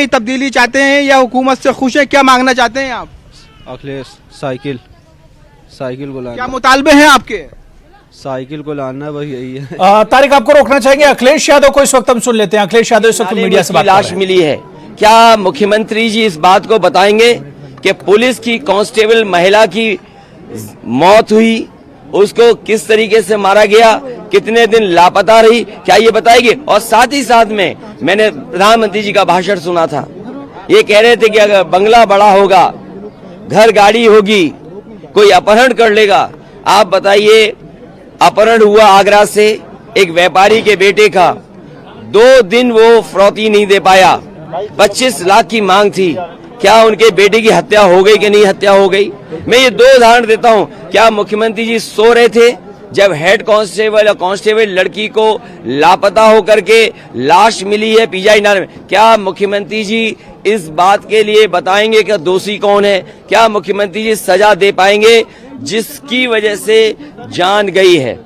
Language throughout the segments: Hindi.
तब्दीली चाहते हैं या हुकूमत से खुश है, क्या मांगना चाहते हैं आप? अखिलेश साइकिल को लाना। क्या मुतालबे हैं आपके? साइकिल को लाना, वही यही है। तारिक आपको रोकना चाहेंगे अखिलेश यादव को, इस वक्त हम सुन लेते हैं। अखिलेश यादव इस वक्त मीडिया से बात कर रहे हैं। लाश मिली है, क्या मुख्यमंत्री जी इस बात को बताएंगे कि पुलिस की कांस्टेबल महिला की मौत हुई, उसको किस तरीके से मारा गया, कितने दिन लापता रही, क्या ये बताएगी? और साथ ही साथ में मैंने प्रधानमंत्री जी का भाषण सुना था, ये कह रहे थे कि अगर बंगला बड़ा होगा, घर गाड़ी होगी, कोई अपहरण कर लेगा। आप बताइए, अपहरण हुआ आगरा से एक व्यापारी के बेटे का, 2 दिन वो फिरौती नहीं दे पाया, 25 लाख की मांग थी। क्या उनके बेटे की हत्या हो गई कि नहीं हत्या हो गई? मैं ये 2 उदाहरण देता हूं। क्या मुख्यमंत्री जी सो रहे थे जब हेड कांस्टेबल और कांस्टेबल लड़की को लापता होकर के लाश मिली है पीजीआई नाले में? क्या मुख्यमंत्री जी इस बात के लिए बताएंगे कि दोषी कौन है? क्या मुख्यमंत्री जी सजा दे पाएंगे जिसकी वजह से जान गई है?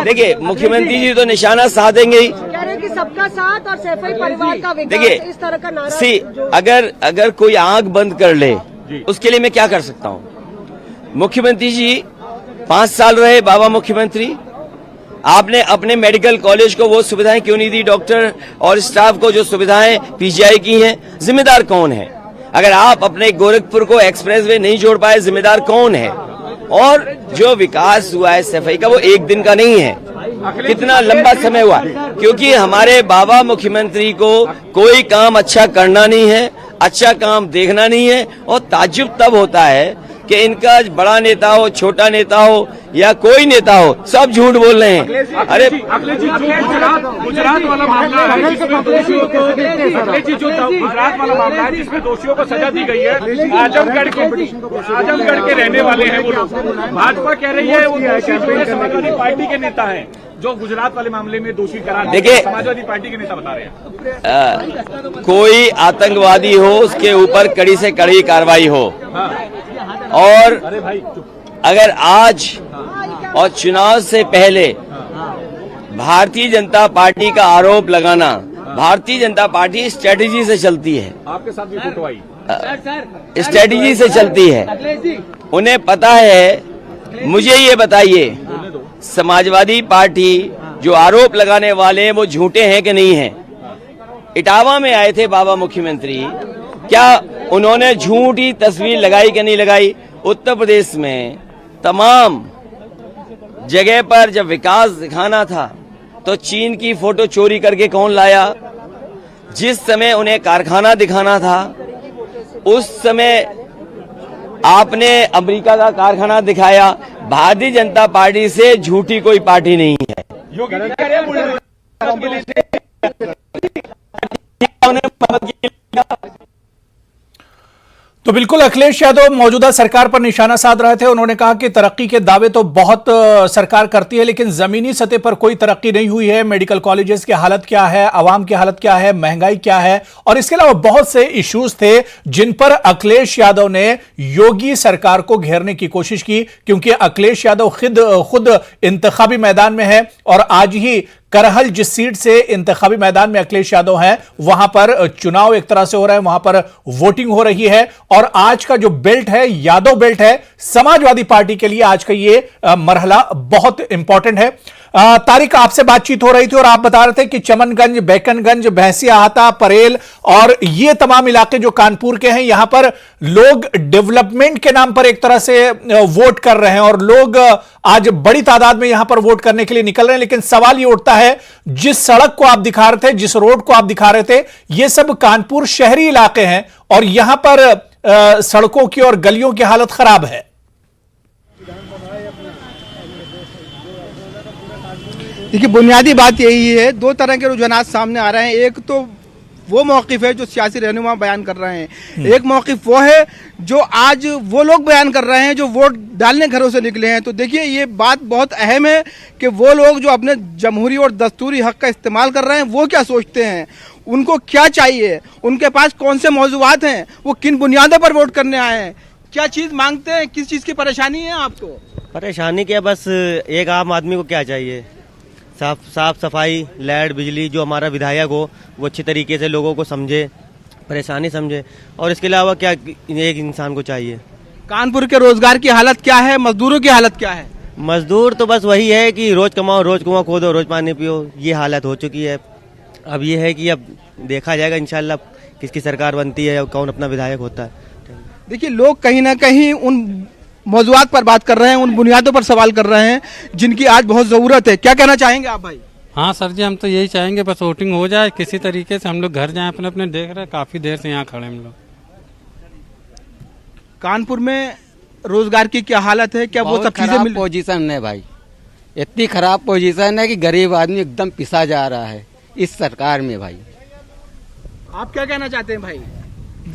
देखिए, मुख्यमंत्री जी तो निशाना साधेंगे ही। सबका साथ और सैफई परिवार का विकास, इस तरह का नारा। सी अगर कोई आंख बंद कर ले, उसके लिए मैं क्या कर सकता हूँ? मुख्यमंत्री जी 5 साल रहे बाबा मुख्यमंत्री, आपने अपने मेडिकल कॉलेज को वो सुविधाएं क्यों नहीं दी? डॉक्टर और स्टाफ को जो सुविधाएं पीजीआई की हैं, जिम्मेदार कौन है? अगर आप अपने गोरखपुर को एक्सप्रेसवे नहीं जोड़ पाए, जिम्मेदार कौन है? और जो विकास हुआ है सफाई का, वो एक दिन का नहीं है, कितना लंबा समय हुआ। क्योंकि हमारे बाबा मुख्यमंत्री को कोई काम अच्छा करना नहीं है, अच्छा काम देखना नहीं है। और ताज्जुब तब होता है कि इनका बड़ा नेता हो, छोटा नेता हो या कोई नेता हो, सब झूठ बोल रहे हैं। अरे अखिलेश जी, जो गुजरात वाला मामला है, जिसमें दोषियों को गुजरात वाला मामला है जिसमें दोषियों को सजा दी गई है, आजमगढ़ के रहने वाले हैं वो लोग। भाजपा कह रही है वो दोषी जो है समाजवादी पार्टी के नेता हैं, जो गुजरात वाले मामले में दोषी करार देखिए, समाजवादी पार्टी के नेता बता रहे हैं। कोई आतंकवादी हो, उसके ऊपर कड़ी से कड़ी कार्रवाई हो। और अगर आज और चुनाव से पहले भारतीय जनता पार्टी का आरोप लगाना, भारतीय जनता पार्टी स्ट्रेटेजी से चलती है। आपके साथ भी फोटो आई, स्ट्रेटेजी से चलती है। उन्हें पता है। मुझे ये बताइए, समाजवादी पार्टी जो आरोप लगाने वाले हैं वो झूठे हैं कि नहीं हैं? इटावा में आए थे बाबा मुख्यमंत्री, क्या उन्होंने झूठी तस्वीर लगाई कि नहीं लगाई? उत्तर प्रदेश में तमाम जगह पर जब विकास दिखाना था तो चीन की फोटो चोरी करके कौन लाया? जिस समय उन्हें कारखाना दिखाना था उस समय आपने अमेरिका का कारखाना दिखाया। भारतीय जनता पार्टी से झूठी कोई पार्टी नहीं है। तो बिल्कुल अखिलेश यादव मौजूदा सरकार पर निशाना साध रहे थे। उन्होंने कहा कि तरक्की के दावे तो बहुत सरकार करती है, लेकिन जमीनी सतह पर कोई तरक्की नहीं हुई है। मेडिकल कॉलेजेस की हालत क्या है, आवाम की हालत क्या है, महंगाई क्या है, और इसके अलावा बहुत से इश्यूज थे जिन पर अखिलेश यादव ने योगी सरकार को घेरने की कोशिश की। क्योंकि अखिलेश यादव खुद इंतखाबी मैदान में है और आज ही करहल जिस सीट से इंतखाबी मैदान में अखिलेश यादव हैं, वहां पर चुनाव एक तरह से हो रहा है, वहां पर वोटिंग हो रही है। और आज का जो बेल्ट है, यादव बेल्ट है, समाजवादी पार्टी के लिए आज का ये मरहला बहुत इंपॉर्टेंट है। तारिक, आपसे बातचीत हो रही थी और आप बता रहे थे कि चमनगंज, बैकनगंज, भैंसिया हाता, परेल और ये तमाम इलाके जो कानपुर के हैं, यहां पर लोग डेवलपमेंट के नाम पर एक तरह से वोट कर रहे हैं और लोग आज बड़ी तादाद में यहां पर वोट करने के लिए निकल रहे हैं। लेकिन सवाल ये उठता है, जिस सड़क को आप दिखा रहे थे, जिस रोड को आप दिखा रहे थे, ये सब कानपुर शहरी इलाके हैं और यहां पर सड़कों की और गलियों की हालत खराब है। देखिए, बुनियादी बात यही है, 2 तरह के रुझानात सामने आ रहे हैं। एक तो वो मौक़िफ़ है जो सियासी रहनुमा बयान कर रहे हैं, एक मौक़िफ़ वो है जो आज वो लोग बयान कर रहे हैं जो वोट डालने घरों से निकले हैं। तो देखिए, ये बात बहुत अहम है कि वो लोग जो अपने जमहूरी और दस्तूरी हक का इस्तेमाल कर रहे हैं, वो क्या सोचते हैं, उनको क्या चाहिए, उनके पास कौन से मौज़ूआत हैं, वो किन बुनियादों पर वोट करने आए हैं, क्या चीज़ मांगते हैं, किस चीज़ की परेशानी है आपको? परेशानी क्या, बस एक आम आदमी को क्या चाहिए, साफ सफाई, लाइट, बिजली, जो हमारा विधायक हो वो अच्छी तरीके से लोगों को समझे, परेशानी समझे। और इसके अलावा क्या एक इंसान को चाहिए। कानपुर के रोजगार की हालत क्या है, मजदूरों की हालत क्या है? मजदूर तो बस वही है कि रोज कमाओ, रोज कुआं खोदो, रोज पानी पियो, ये हालत हो चुकी है। अब ये है कि अब देखा जाएगा इंशाल्लाह किसकी सरकार बनती है और कौन अपना विधायक होता है। देखिए, लोग कहीं ना कहीं उन मौजूदात पर बात कर रहे हैं, उन बुनियादों पर सवाल कर रहे हैं जिनकी आज बहुत जरूरत है। क्या कहना चाहेंगे आप भाई? हाँ सर जी, हम तो यही चाहेंगे बस वोटिंग हो जाए किसी तरीके से, हम लोग घर जाएं अपने अपने। देख रहे हैं काफी देर से यहाँ खड़े हम लोग। कानपुर में रोजगार की क्या हालत है? क्या वो सब चीजें मिल? पोजीशन है भाई, इतनी खराब पोजीशन है कि गरीब आदमी एकदम पिसा जा रहा है इस सरकार में भाई। आप क्या कहना चाहते हैं भाई?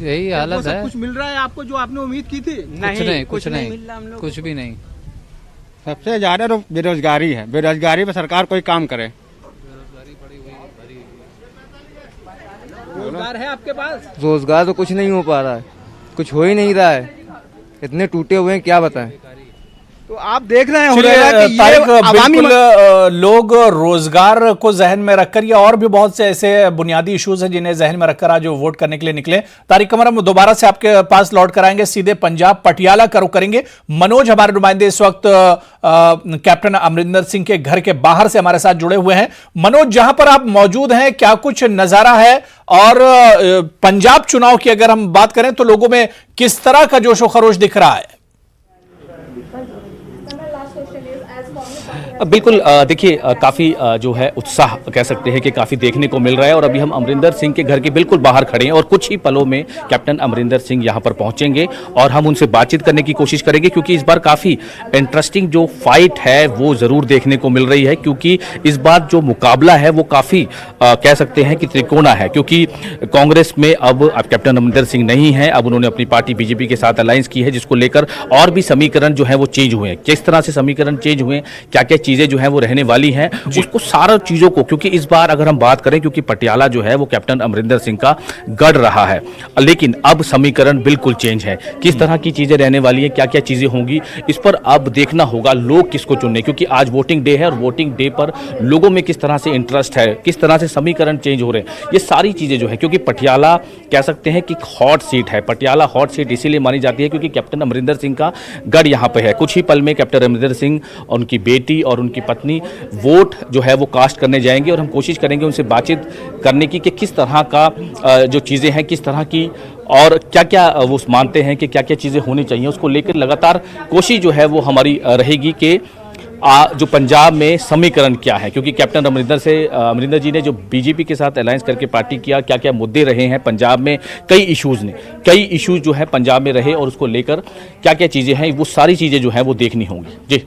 यही हालत है। कुछ मिल रहा है आपको जो आपने उम्मीद की थी? कुछ नहीं, कुछ भी नहीं। सबसे ज्यादा तो बेरोजगारी है, बेरोजगारी पे सरकार कोई काम करे। रोजगार है आपके पास? रोजगार तो कुछ नहीं हो पा रहा है, कुछ हो ही नहीं रहा है, इतने टूटे हुए हैं क्या बताएं। तो आप देख रहे हैं चलिए, तारिक, बिल्कुल लोग रोजगार को जहन में रखकर या और भी बहुत से ऐसे बुनियादी इश्यूज हैं जिन्हें जहन में रखकर आज वोट करने के लिए निकले। तारिक कमर, हम दोबारा से आपके पास लौट कर आएंगे, सीधे पंजाब पटियाला का रुख करेंगे। मनोज हमारे नुमाइंदे इस वक्त कैप्टन अमरिंदर सिंह के घर के बाहर से हमारे साथ जुड़े हुए हैं। मनोज, जहां पर आप मौजूद हैं, क्या कुछ नजारा है? और पंजाब चुनाव की अगर हम बात करें तो लोगों में किस तरह का जोशो खरोश दिख रहा है? बिल्कुल, देखिए काफ़ी जो है उत्साह कह सकते हैं कि काफ़ी देखने को मिल रहा है। और अभी हम अमरिंदर सिंह के घर के बिल्कुल बाहर खड़े हैं और कुछ ही पलों में कैप्टन अमरिंदर सिंह यहां पर पहुंचेंगे और हम उनसे बातचीत करने की कोशिश करेंगे, क्योंकि इस बार काफ़ी इंटरेस्टिंग जो फाइट है वो ज़रूर देखने को मिल रही है। क्योंकि इस बार जो मुकाबला है वो काफ़ी कह सकते हैं कि त्रिकोणा है, क्योंकि कांग्रेस में अब कैप्टन अमरिंदर सिंह नहीं है, अब उन्होंने अपनी पार्टी बीजेपी के साथ अलायंस की है, जिसको लेकर और भी समीकरण जो है वो चेंज हुए हैं। किस तरह से समीकरण चेंज हुए, क्या क्या चीजें जो है वो रहने वाली हैं, उसको सारा चीजों को, क्योंकि इस बार अगर हम बात करें, क्योंकि पटियाला जो है वो कैप्टन अमरिंदर सिंह का गढ़ रहा है, लेकिन अब समीकरण बिल्कुल चेंज है। किस तरह की चीजें रहने वाली हैं, क्या क्या चीजें होंगी, इस पर अब देखना होगा लोग किसको चुनने, क्योंकि आज वोटिंग डे है और वोटिंग डे पर लोगों में किस तरह से इंटरेस्ट है, किस तरह से समीकरण चेंज हो रहे हैं, ये सारी चीजें जो है, क्योंकि पटियाला कह सकते हैं कि हॉट सीट है। पटियाला हॉट सीट इसीलिए मानी जाती है क्योंकि कैप्टन अमरिंदर सिंह का गढ़ यहां पे है। कुछ ही पल में कैप्टन अमरिंदर सिंह और उनकी बेटी और उनकी पत्नी वोट जो है वो कास्ट करने जाएंगे और हम कोशिश करेंगे उनसे बातचीत करने की कि किस तरह का जो चीज़ें हैं, किस तरह की और क्या क्या वो मानते हैं कि क्या क्या चीज़ें होनी चाहिए, उसको लेकर लगातार कोशिश जो है वो हमारी रहेगी कि जो पंजाब में समीकरण क्या है। क्योंकि कैप्टन अमरिंदर जी ने जो बीजेपी के साथ अलायंस करके पार्टी किया, क्या क्या मुद्दे रहे हैं पंजाब में, कई इश्यूज जो है पंजाब में रहे और उसको लेकर क्या क्या चीज़ें हैं, वो सारी चीज़ें जो है वो देखनी होंगी। जी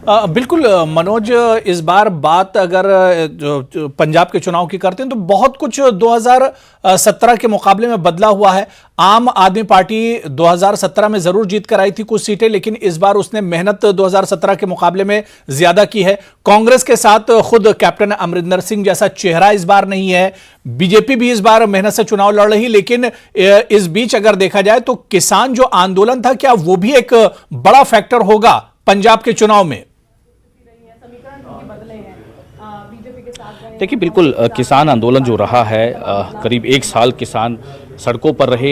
बिल्कुल मनोज, इस बार बात अगर जो पंजाब के चुनाव की करते हैं तो बहुत कुछ 2017 के मुकाबले में बदला हुआ है। आम आदमी पार्टी 2017 में जरूर जीत कर आई थी कुछ सीटें, लेकिन इस बार उसने मेहनत 2017 के मुकाबले में ज्यादा की है। कांग्रेस के साथ खुद कैप्टन अमरिंदर सिंह जैसा चेहरा इस बार नहीं है। बीजेपी भी इस बार मेहनत से चुनाव लड़ रही, लेकिन इस बीच अगर देखा जाए तो किसान जो आंदोलन था, क्या वो भी एक बड़ा फैक्टर होगा पंजाब के चुनाव में? देखिए, बिल्कुल किसान आंदोलन जो रहा है, करीब 1 साल किसान सड़कों पर रहे,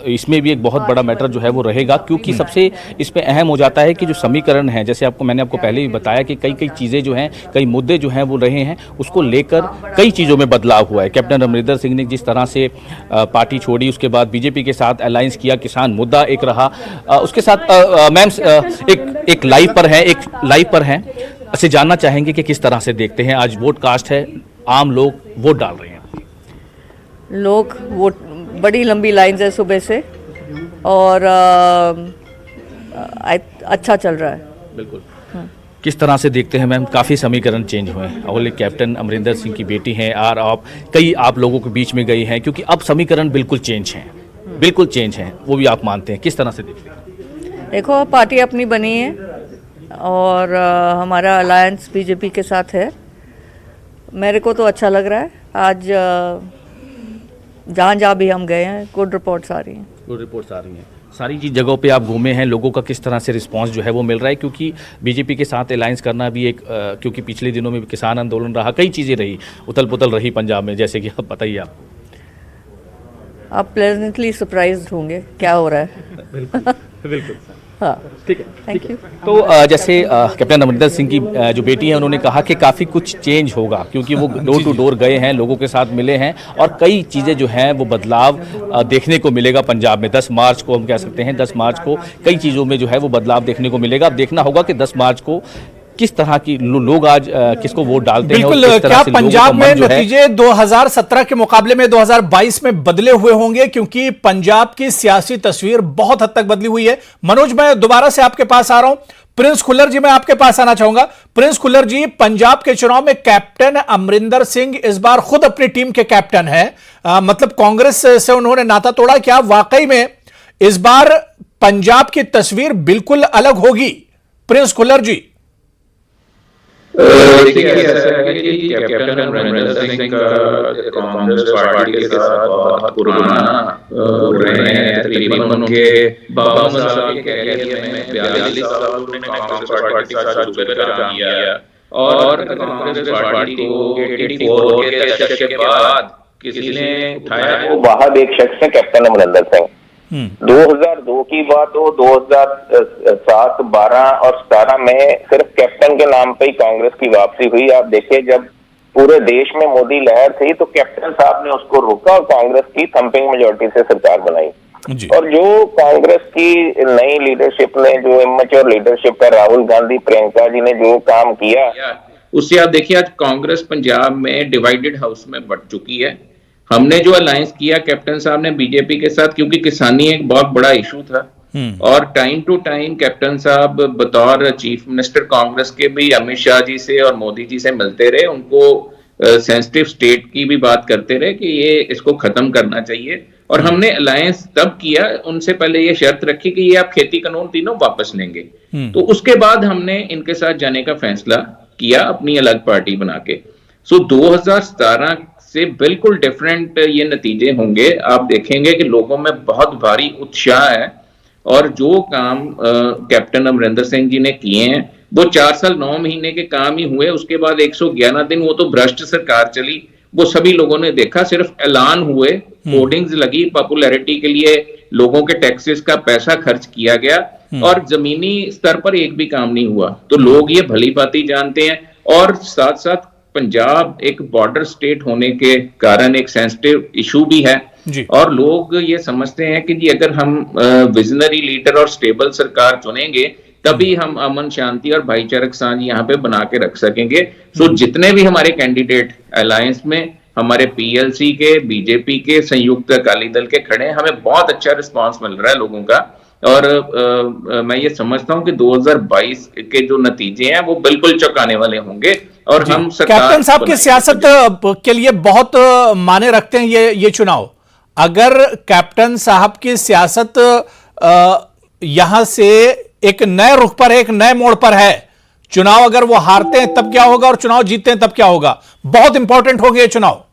इसमें भी एक बहुत बड़ा मैटर जो है वो रहेगा। क्योंकि सबसे इसमें अहम हो जाता है कि जो समीकरण है, जैसे मैंने आपको पहले भी बताया कि कई चीज़ें जो हैं, कई मुद्दे जो हैं वो रहे हैं, उसको लेकर कई चीज़ों में बदलाव हुआ है। कैप्टन अमरिंदर सिंह ने जिस तरह से पार्टी छोड़ी, उसके बाद बीजेपी के साथ अलायंस किया, किसान मुद्दा एक रहा। उसके साथ मैम एक लाइव पर हैं से जानना चाहेंगे कि किस तरह से देखते हैं, आज वोट कास्ट है, आम लोग वोट डाल रहे हैं, लोग वोट, बड़ी लंबी लाइन है सुबह से और अच्छा चल रहा है। बिल्कुल। किस तरह से देखते हैं मैम, काफ़ी समीकरण चेंज हुए हैं, और कैप्टन अमरिंदर सिंह की बेटी हैं और आप लोगों के बीच में गई हैं, क्योंकि अब समीकरण बिल्कुल चेंज हैं, वो भी आप मानते हैं, किस तरह से देखते हैं? देखो, पार्टी अपनी बनी है और हमारा अलायंस बीजेपी के साथ है। मेरे को तो अच्छा लग रहा है। आज जहाँ भी हम गए हैं, गुड रिपोर्ट्स आ रही हैं। सारी चीज जगहों पे आप घूमे हैं, लोगों का किस तरह से रिस्पांस जो है वो मिल रहा है? क्योंकि बीजेपी के साथ अलायंस करना भी एक क्योंकि पिछले दिनों में किसान आंदोलन रहा, कई चीज़ें रही, उथल पुथल रही पंजाब में, जैसे कि आप बताइए। आप प्लेजेंटली सरप्राइज्ड होंगे क्या हो रहा है। बिल्कुल हाँ ठीक है, थैंक यू। तो जैसे कैप्टन अमरिंदर सिंह की जो बेटी है, उन्होंने कहा कि काफ़ी कुछ चेंज होगा, क्योंकि वो डोर टू डोर गए हैं, लोगों के साथ मिले हैं और कई चीज़ें जो हैं वो बदलाव देखने को मिलेगा पंजाब में। 10 मार्च को हम कह सकते हैं, 10 मार्च को कई चीज़ों में जो है वो बदलाव देखने को मिलेगा। अब देखना होगा कि 10 मार्च को किस तरह की लोग आज किसको वोट डालते हैं। बिल्कुल, क्या पंजाब में नतीजे 2017 के मुकाबले में 2022 में बदले हुए होंगे? क्योंकि पंजाब की सियासी तस्वीर बहुत हद तक बदली हुई है। मनोज, मैं दोबारा से आपके पास आ रहा हूं। प्रिंस खुल्लर जी, मैं आपके पास आना चाहूंगा। प्रिंस खुल्लर जी, पंजाब के चुनाव में कैप्टन अमरिंदर सिंह इस बार खुद अपनी टीम के कैप्टन हैं, मतलब कांग्रेस से उन्होंने नाता तोड़ा। क्या वाकई में इस बार पंजाब की तस्वीर बिल्कुल अलग होगी? प्रिंस खुल्लर जी। देखिए, ऐसा है कि कैप्टन अमरिंदर सिंह का कांग्रेस पार्टी के साथ बहुत पुराना रहे हैं। तकरीबन उनके 52 साल के कैरियर में 42 साल उन्होंने कांग्रेस पार्टी के साथ जुड़कर काम किया और कांग्रेस पार्टी को 84 के दशक के बाद किसी ने उठाया। वो बाहर एक शख्स है कैप्टन अमरिंदर सिंह। 2002 की बात हो, 2007, 12 और 17 में सिर्फ कैप्टन के नाम पे ही कांग्रेस की वापसी हुई। आप देखिए, जब पूरे देश में मोदी लहर थी तो कैप्टन साहब ने उसको रोका और कांग्रेस की थंपिंग मेजोरिटी से सरकार बनाई। और जो कांग्रेस की नई लीडरशिप ने, जो इमेच्योर लीडरशिप है, राहुल गांधी, प्रियंका जी ने जो काम किया, उससे आप देखिए आज कांग्रेस पंजाब में डिवाइडेड हाउस में बढ़ चुकी है। हमने जो अलायंस किया कैप्टन साहब ने बीजेपी के साथ, क्योंकि किसानी एक बहुत बड़ा इशू था और टाइम टू टाइम कैप्टन साहब बतौर चीफ मिनिस्टर कांग्रेस के भी अमित शाह जी से और मोदी जी से मिलते रहे, उनको सेंसिटिव स्टेट की भी बात करते रहे कि ये इसको खत्म करना चाहिए। और हमने अलायंस तब किया, उनसे पहले ये शर्त रखी कि ये आप खेती कानून तीनों वापस लेंगे। तो उसके बाद हमने इनके साथ जाने का फैसला किया अपनी अलग पार्टी बना के। सो 2017 से बिल्कुल डिफरेंट ये नतीजे होंगे। आप देखेंगे कि लोगों में बहुत भारी उत्साह है और जो काम कैप्टन अमरिंदर सिंह जी ने किए हैं वो 4 साल 9 महीने के काम ही हुए। उसके बाद 111 दिन वो तो भ्रष्ट सरकार चली, वो सभी लोगों ने देखा। सिर्फ ऐलान हुए, होर्डिंग्स लगी, पॉपुलैरिटी के लिए लोगों के टैक्सेस का पैसा खर्च किया गया और जमीनी स्तर पर एक भी काम नहीं हुआ। तो लोग ये भली भांति जानते हैं। और साथ साथ पंजाब एक बॉर्डर स्टेट होने के कारण एक सेंसिटिव इशू भी है और लोग ये समझते हैं कि जी अगर हम विजनरी लीडर और स्टेबल सरकार चुनेंगे तभी हम अमन शांति और भाईचारक साझ यहाँ पे बना के रख सकेंगे। सो जितने भी हमारे कैंडिडेट अलायंस में, हमारे पीएलसी के, बीजेपी के, संयुक्त अकाली दल के खड़े हैं, हमें बहुत अच्छा रिस्पांस मिल रहा है लोगों का। और मैं ये समझता हूं कि 2022 के जो नतीजे हैं वो बिल्कुल चौंकाने वाले होंगे और हम कैप्टन साहब की सियासत के लिए बहुत माने रखते हैं ये चुनाव। अगर कैप्टन साहब की सियासत यहां से एक नए रुख पर है, एक नए मोड़ पर है, चुनाव अगर वो हारते हैं तब क्या होगा और चुनाव जीतते हैं तब क्या होगा? बहुत इंपॉर्टेंट होंगे ये चुनाव।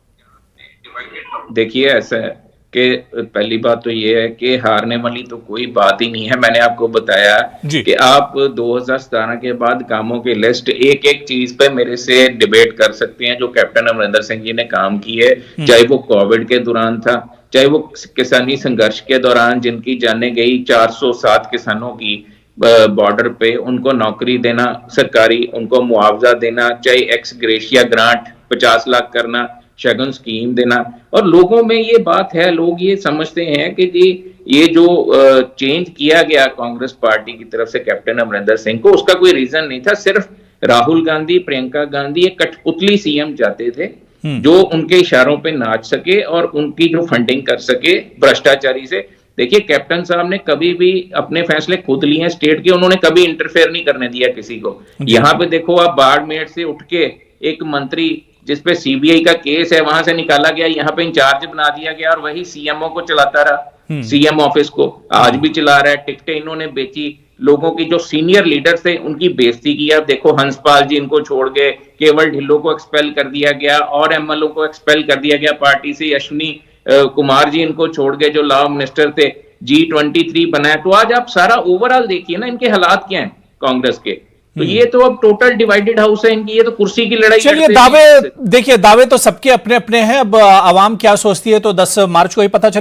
देखिए, ऐसा है कि पहली बात तो ये है कि हारने वाली तो कोई बात ही नहीं है। मैंने आपको बताया कि आप 2017 के बाद कामों की लिस्ट एक एक चीज पे मेरे से डिबेट कर सकते हैं जो कैप्टन अमरिंदर सिंह जी ने काम किए, चाहे वो कोविड के दौरान था, चाहे वो किसानी संघर्ष के दौरान जिनकी जाने गई, 407 किसानों की बॉर्डर पे, उनको नौकरी देना सरकारी, उनको मुआवजा देना, चाहे एक्स ग्रेशिया ग्रांट 50 लाख करना, शगुन स्कीम देना। और लोगों में ये बात है, लोग ये समझते हैं कि जी ये जो चेंज किया गया कांग्रेस पार्टी की तरफ से कैप्टन अमरिंदर सिंह को, उसका कोई रीजन नहीं था। सिर्फ राहुल गांधी, प्रियंका गांधी एक कठपुतली सीएम चाहते थे जो उनके इशारों पे नाच सके और उनकी जो फंडिंग कर सके भ्रष्टाचारी से। देखिए, कैप्टन साहब ने कभी भी अपने फैसले खुद लिए हैं स्टेट के, उन्होंने कभी इंटरफेयर नहीं करने दिया किसी को। यहाँ पे देखो आप, बाड़मेर से उठ के एक मंत्री जिसपे सीबीआई का केस है वहां से निकाला गया, यहाँ पे इंचार्ज बना दिया गया और वही सीएमओ को चलाता रहा, सीएम ऑफिस को आज भी चला रहा है। टिकटें इन्होंने बेची, लोगों की जो सीनियर लीडर्स थे उनकी बेइज्जती की। आप देखो, हंसपाल जी इनको छोड़ गए, केवल ढिल्लो को एक्सपेल कर दिया गया और एमएलओ को एक्सपेल कर दिया गया पार्टी से, अश्विनी कुमार जी इनको छोड़ गए जो लॉ मिनिस्टर थे। G23 बनाया, तो आज आप सारा ओवरऑल देखिए ना इनके हालात क्या हैं कांग्रेस के। तो ये तो अब टोटल डिवाइडेड हाउस है इनकी, ये तो कुर्सी की लड़ाई। चलिए दावे, देखिए दावे तो सबके अपने अपने हैं, अब आवाम क्या सोचती है तो 10 मार्च को ही पता चलेगा।